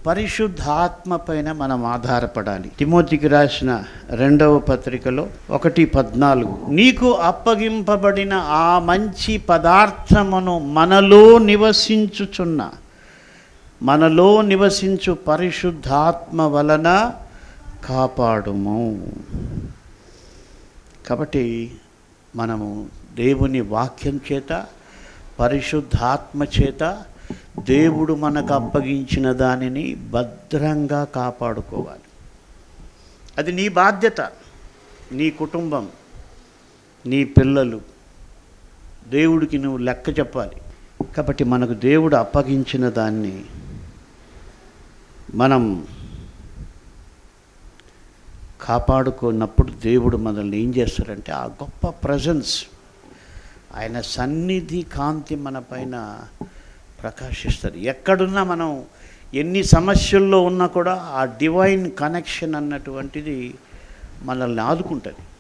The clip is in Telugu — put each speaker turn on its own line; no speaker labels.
పరిశుద్ధాత్మ పైన మనం ఆధారపడాలి. తిమోతికి రాసిన 2వ పత్రికలో 1:14 నీకు అప్పగింపబడిన ఆ మంచి పదార్థమును మనలో నివసించు పరిశుద్ధాత్మ వలన కాపాడుము. కాబట్టి మనము దేవుని వాక్యం చేత, పరిశుద్ధాత్మ చేత దేవుడు మనకు అప్పగించిన దానిని భద్రంగా కాపాడుకోవాలి. అది నీ బాధ్యత. నీ కుటుంబం, నీ పిల్లలు, దేవుడికి నువ్వు లెక్క చెప్పాలి. కాబట్టి మనకు దేవుడు అప్పగించిన దాన్ని మనం కాపాడుకున్నప్పుడు దేవుడు మనల్ని ఏం చేస్తారంటే ఆ గొప్ప ప్రజెన్స్, ఆయన సన్నిధి కాంతి మన పైన ప్రకాశిస్తుంది. ఎక్కడున్నా మనం ఎన్ని సమస్యల్లో ఉన్నా కూడా ఆ డివైన్ కనెక్షన్ అన్నటువంటిది మనల్ని ఆదుకుంటుంది.